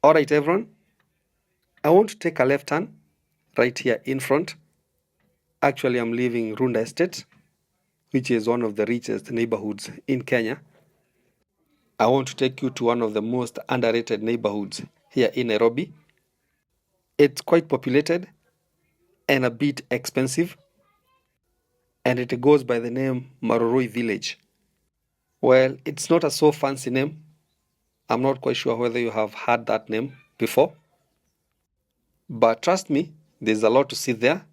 Alright everyone, I want to take a left turn right here in front. Actually, I'm leaving Runda Estate, which is one of the richest neighborhoods in Kenya. I want to take you to one of the most underrated neighborhoods here in Nairobi. It's quite populated and a bit expensive, and it goes by the name Marurui Village. Well, it's not a so fancy name. I'm not quite sure whether you have heard that name before. But trust me, there's a lot to see there.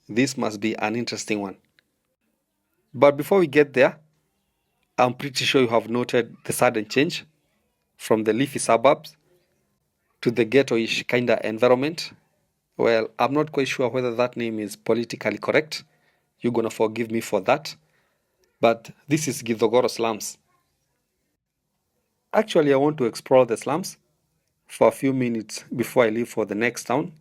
This must be an interesting one. But before we get there, I'm pretty sure you have noted the sudden change from the leafy suburbs to the ghetto-ish kinda environment. Well, I'm not quite sure whether that name is politically correct. You're gonna forgive me for that. But this is Githogoro Slums. Actually, I want to explore the slums for a few minutes before I leave for the next town.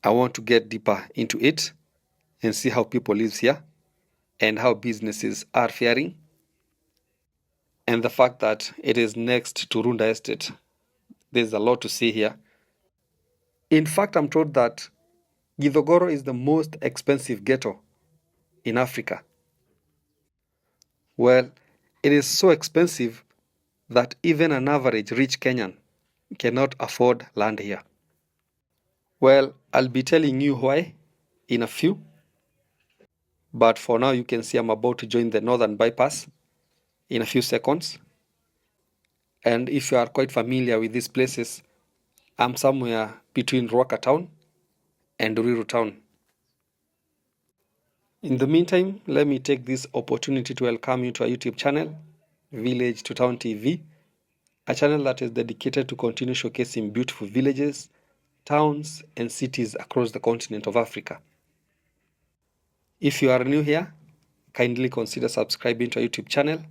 I want to get deeper into it and see how people live here and how businesses are faring, and the fact that it is next to Runda Estate. There's a lot to see here. In fact, I'm told that Githogoro is the most expensive ghetto in Africa. Well, it is so expensive that even an average rich Kenyan cannot afford land here. Well, I'll be telling you why in a few. But for now, you can see I'm about to join the northern bypass in a few seconds. And if you are quite familiar with these places, I'm somewhere between Ruaka town and Ruiru town. In the meantime, let me take this opportunity to welcome you to our YouTube channel, Village to Town TV, a channel that is dedicated to continue showcasing beautiful villages, towns, and cities across the continent of Africa. If you are new here, kindly consider subscribing to our YouTube channel.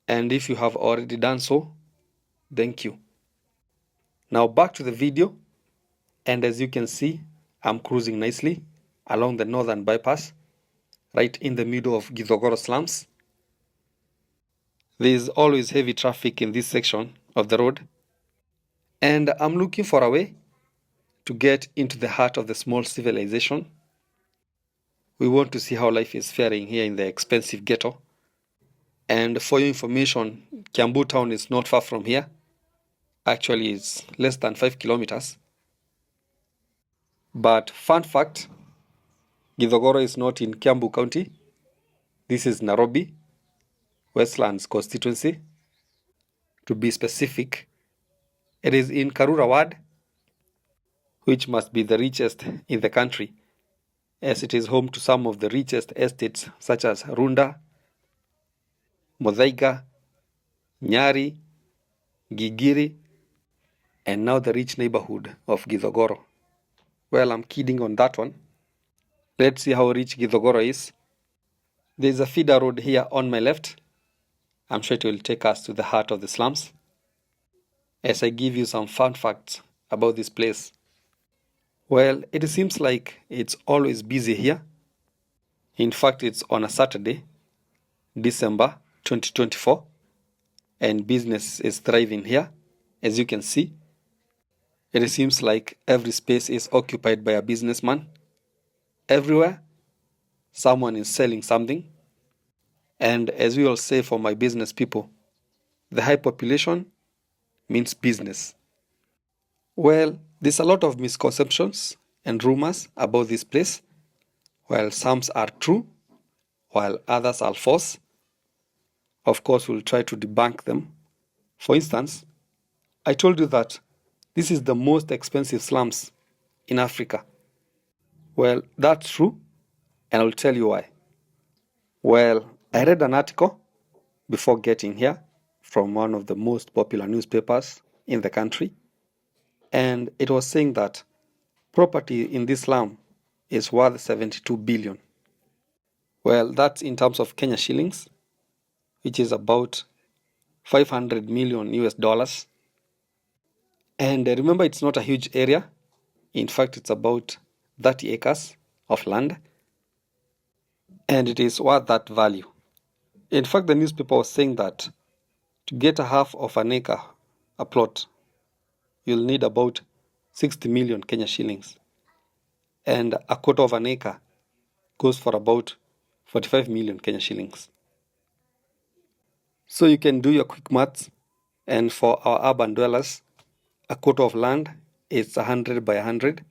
And if you have already done so, thank you. Now back to the video, and as you can see, I'm cruising nicely along the northern bypass, right in the middle of Githogoro slums. There is always heavy traffic in this section of the road, and I'm looking for a way to get into the heart of the small civilization. We want to see how life is faring here in the expensive ghetto. And for your information, Kiambu town is not far from here. Actually, it's less than 5 kilometers. But fun fact, Githogoro is not in Kiambu County. This is Nairobi, Westlands constituency. To be specific, it is in Karura ward, which must be the richest in the country, as it is home to some of the richest estates such as Runda, Muthaiga, Nyari, Gigiri, and now the rich neighborhood of Githogoro. Well, I'm kidding on that one. Let's see how rich Githogoro is. There's a feeder road here on my left. I'm sure it will take us to the heart of the slums, as I give you some fun facts about this place. Well, it seems like it's always busy here. In fact, it's on a Saturday, December 2024, and business is thriving here, as you can see. It seems like every space is occupied by a businessman. Everywhere, someone is selling something. And as we all say for my business people, the high population means business. Well, there's a lot of misconceptions and rumors about this place. While some are true, while others are false. Of course, we'll try to debunk them. For instance, I told you that this is the most expensive slums in Africa. Well, that's true, and I'll tell you why. Well, I read an article before getting here from one of the most popular newspapers in the country, and it was saying that property in this slum is worth 72 billion. Well, that's in terms of Kenya shillings, which is about 500 million US dollars. And remember, it's not a huge area. In fact, it's about 30 acres of land, and it is worth that value. In fact, the newspaper was saying that to get a half of an acre a plot, you'll need about 60 million Kenya shillings. And a quarter of an acre goes for about 45 million Kenya shillings. So you can do your quick maths, and for our urban dwellers, a quarter of land is 100 by 100.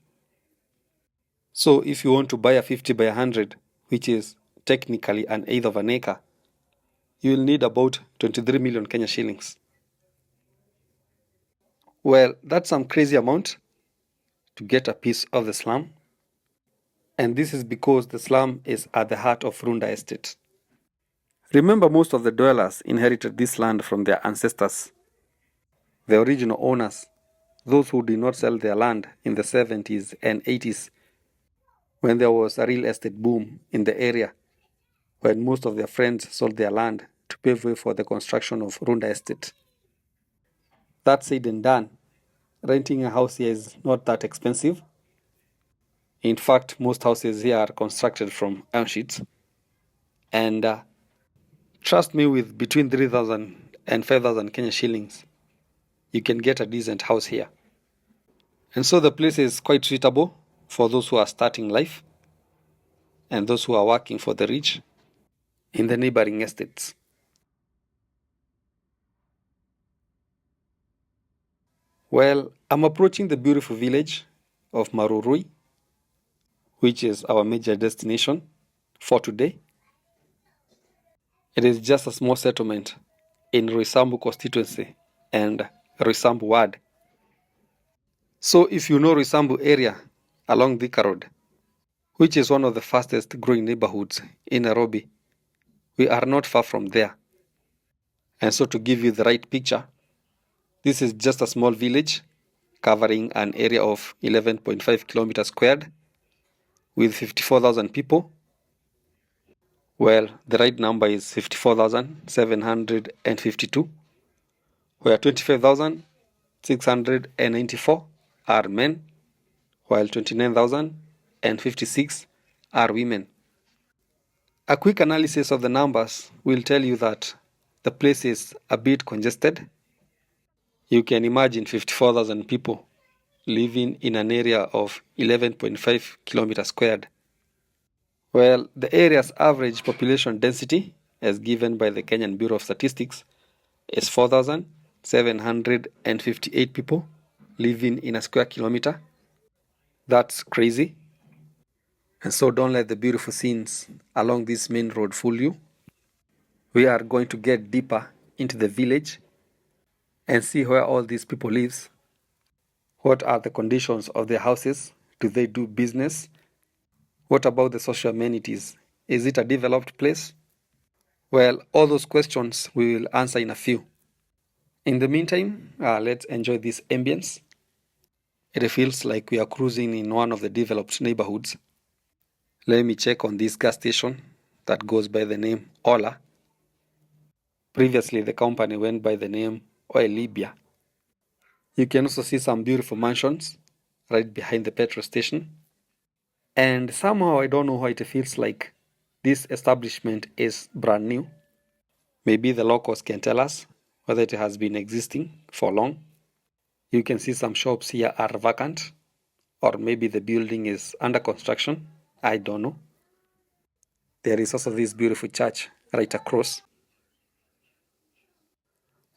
So if you want to buy a 50 by 100, which is technically an eighth of an acre, you will need about 23 million Kenya shillings. Well, that's some crazy amount to get a piece of the slum. And this is because the slum is at the heart of Runda estate. Remember, most of the dwellers inherited this land from their ancestors, the original owners, those who did not sell their land in the 70s and 80s when there was a real estate boom in the area, when most of their friends sold their land to pave way for the construction of Runda estate. That said and done, renting a house here is not that expensive. In fact, most houses here are constructed from iron sheets. And trust me, with between 3,000 and 5,000 Kenya shillings, you can get a decent house here. And so the place is quite suitable for those who are starting life and those who are working for the rich in the neighboring estates. Well, I'm approaching the beautiful village of Marurui, which is our major destination for today. It is just a small settlement in Roysambu constituency and Roysambu ward. So if you know Roysambu area along Thika Road, which is one of the fastest growing neighborhoods in Nairobi, we are not far from there. And so to give you the right picture, this is just a small village covering an area of 11.5 kilometers squared with 54,000 people. Well, the right number is 54,752, where 25,694 are men, while 29,056 are women. A quick analysis of the numbers will tell you that the place is a bit congested. You can imagine 54,000 people living in an area of 11.5 kilometers squared. Well, the area's average population density, as given by the Kenyan Bureau of Statistics, is 4,758 people living in a square kilometer. That's crazy. And so don't let the beautiful scenes along this main road fool you. We are going to get deeper into the village and see where all these people live. What are the conditions of their houses? Do they do business? What about the social amenities? Is it a developed place? Well, all those questions we will answer in a few. In the meantime, let's enjoy this ambience. It feels like we are cruising in one of the developed neighborhoods. Let me check on this gas station that goes by the name Ola. Previously, the company went by the name Oil Libya. You can also see some beautiful mansions right behind the petrol station. And somehow I don't know why it feels like this establishment is brand new. Maybe the locals can tell us whether it has been existing for long. You can see some shops here are vacant, or maybe the building is under construction. I don't know. There is also this beautiful church right across.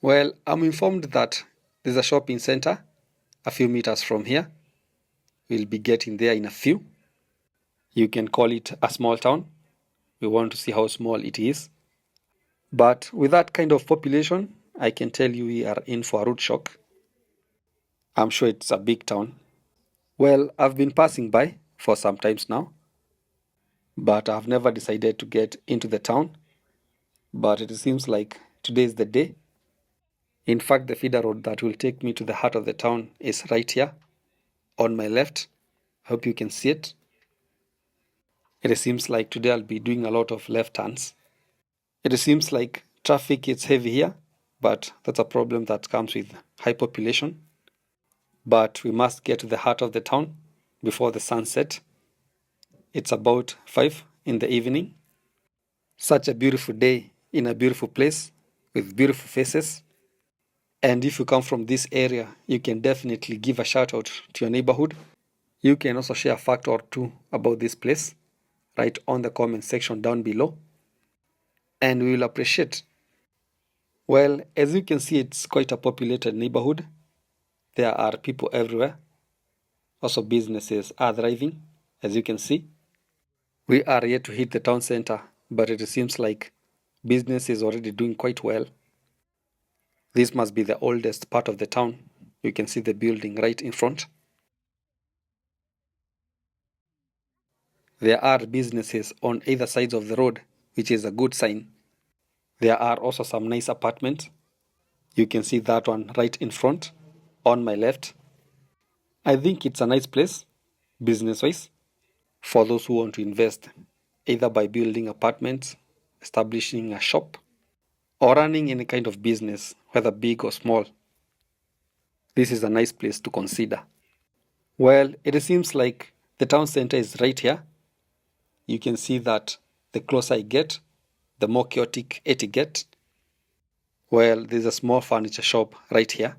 Well, I'm informed that there's a shopping center a few meters from here. We'll be getting there in a few. You can call it a small town. We want to see how small it is. But with that kind of population, I can tell you we are in for a root shock. I'm sure it's a big town. Well, I've been passing by for some times now, but I've never decided to get into the town. But it seems like today is the day. In fact, the feeder road that will take me to the heart of the town is right here on my left. Hope you can see it. It seems like today I'll be doing a lot of left turns. It seems like traffic is heavy here, but that's a problem that comes with high population. But we must get to the heart of the town before the sunset. It's about 5 in the evening. Such a beautiful day in a beautiful place with beautiful faces. And if you come from this area, you can definitely give a shout out to your neighborhood. You can also share a fact or two about this place right on the comment section down below, and we will appreciate. Well, as you can see, it's quite a populated neighborhood. There are people everywhere. Also, businesses are thriving, as you can see. We are yet to hit the town center, but it seems like business is already doing quite well. This must be the oldest part of the town. You can see the building right in front. There are businesses on either sides of the road, which is a good sign. There are also some nice apartments. You can see that one right in front, on my left. I think it's a nice place, business-wise, for those who want to invest, either by building apartments, establishing a shop, or running any kind of business, whether big or small. This is a nice place to consider. Well, it seems like the town center is right here. You can see that the closer I get, the more chaotic it gets. Well, there's a small furniture shop right here.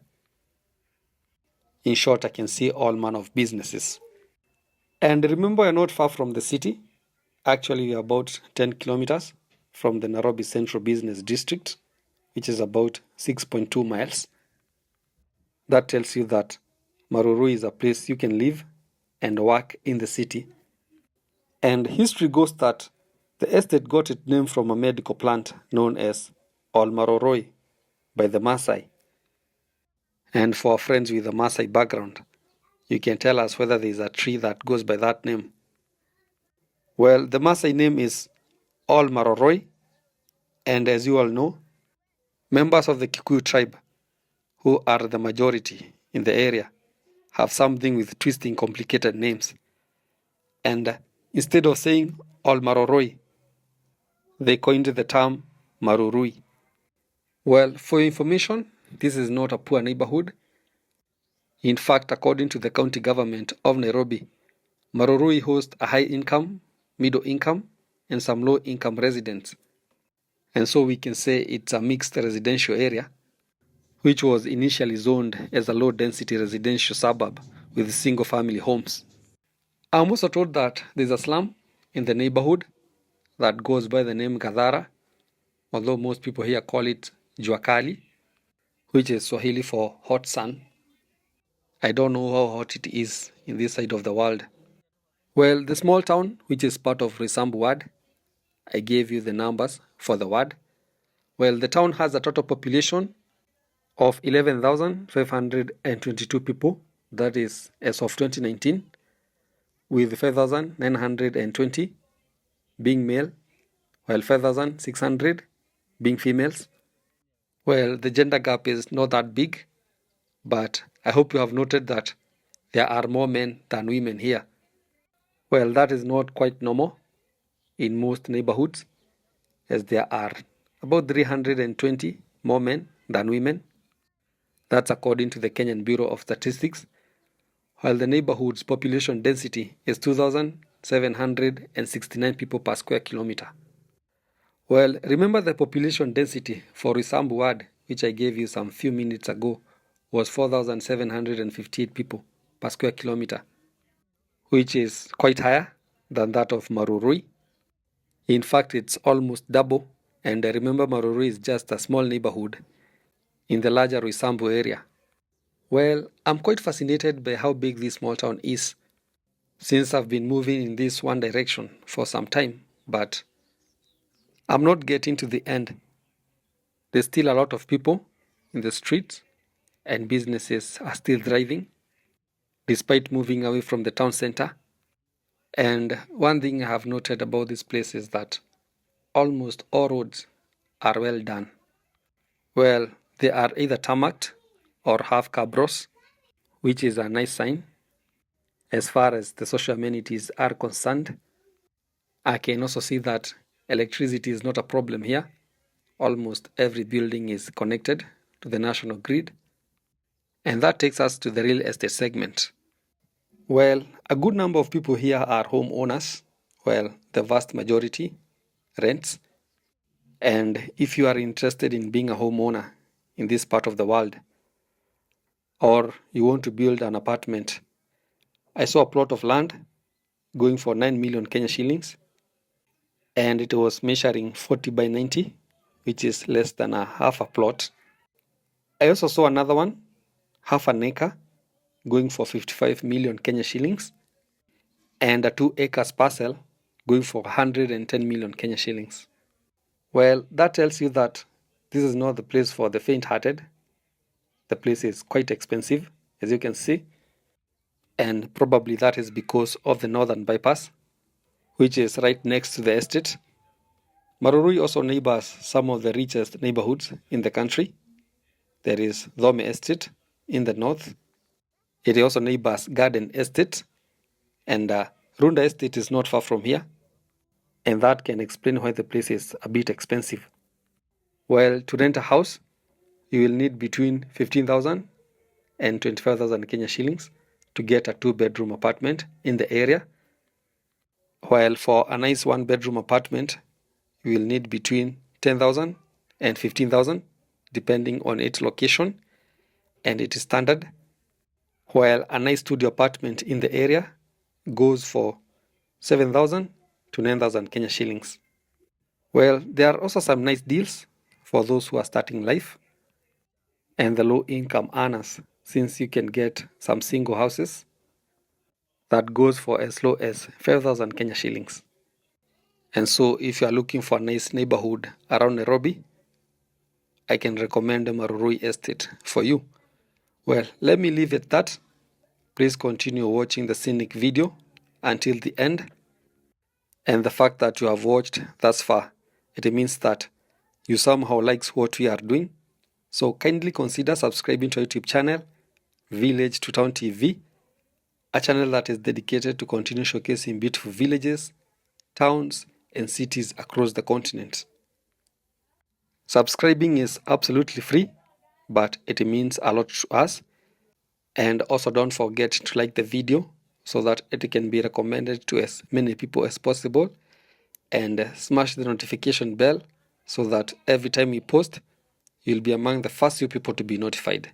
In short, I can see all manner of businesses. And remember, you're not far from the city. Actually, you're about 10 kilometers from the Nairobi Central Business District, which is about 6.2 miles. That tells you that Marurui is a place you can live and work in the city. And history goes that the estate got its name from a medical plant known as Marurui by the Maasai. And for friends with a Maasai background, you can tell us whether there is a tree that goes by that name. Well, the Maasai name is Marurui, and as you all know, members of the Kikuyu tribe, who are the majority in the area, have something with twisting complicated names. And instead of saying Marurui, they coined the term Marurui. Well, for your information, this is not a poor neighborhood. In fact, according to the county government of Nairobi, Marurui hosts a high income, middle income, and some low income residents. And so we can say it's a mixed residential area, which was initially zoned as a low density residential suburb with single family homes. I'm also told that there's a slum in the neighborhood that goes by the name Gadhara, although most people here call it Juakali, which is Swahili for hot sun. I don't know how hot it is in this side of the world. Well, the small town, which is part of Risambu ward, I gave you the numbers for the ward. Well, the town has a total population of 11,522 people, that is as of 2019, with 5,920 being male, while 5,600 being females. Well, the gender gap is not that big, but I hope you have noted that there are more men than women here. Well, that is not quite normal in most neighborhoods, as there are about 320 more men than women. That's according to the Kenyan Bureau of Statistics, while the neighborhood's population density is 2,769 people per square kilometer. Well, remember the population density for Risambu ward, which I gave you some few minutes ago, was 4,758 people per square kilometer, which is quite higher than that of Marurui. In fact, it's almost double, and remember Marurui is just a small neighborhood in the larger Risambu area. Well, I'm quite fascinated by how big this small town is, since I've been moving in this one direction for some time, but I'm not getting to the end. There's still a lot of people in the streets, and businesses are still thriving, despite moving away from the town center. And one thing I have noted about this place is that almost all roads are well done. Well, they are either tarmacked or have cabros, which is a nice sign. As far as the social amenities are concerned, I can also see that electricity is not a problem here. Almost every building is connected to the national grid. And that takes us to the real estate segment. Well, a good number of people here are homeowners, while the vast majority rents. And if you are interested in being a homeowner in this part of the world, or you want to build an apartment. I saw a plot of land going for 9 million Kenya shillings, and it was measuring 40 by 90, which is less than a half a plot. I also saw another one, half an acre, going for 55 million Kenya shillings, and a 2 acres parcel going for 110 million Kenya shillings. Well, that tells you that this is not the place for the faint-hearted. The place is quite expensive, as you can see, and probably that is because of the northern bypass, which is right next to the estate. Marurui also neighbors some of the richest neighborhoods in the country. There is Dhome Estate in the north. It also neighbors Garden Estate, and Runda Estate is not far from here, and that can explain why the place is a bit expensive. Well, to rent a house, you will need between 15,000 and 25,000 Kenya shillings to get a 2-bedroom apartment in the area, while for a nice 1-bedroom apartment, you will need between 10,000 and 15,000 depending on its location and its standard, while a nice studio apartment in the area goes for 7,000 to 9,000 Kenya shillings. Well, there are also some nice deals for those who are starting life and the low income earners, since you can get some single houses that goes for as low as 5,000 Kenya shillings. And so if you are looking for a nice neighborhood around Nairobi, I can recommend the Marurui Estate for you. Well, let me leave it at that. Please continue watching the scenic video until the end. And the fact that you have watched thus far, it means that you somehow likes what we are doing. So kindly consider subscribing to our YouTube channel, Village to Town TV, a channel that is dedicated to continue showcasing beautiful villages, towns, and cities across the continent. Subscribing is absolutely free, but it means a lot to us. And also don't forget to like the video so that it can be recommended to as many people as possible, and smash the notification bell so that every time we post, you'll be among the first few people to be notified.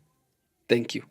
Thank you.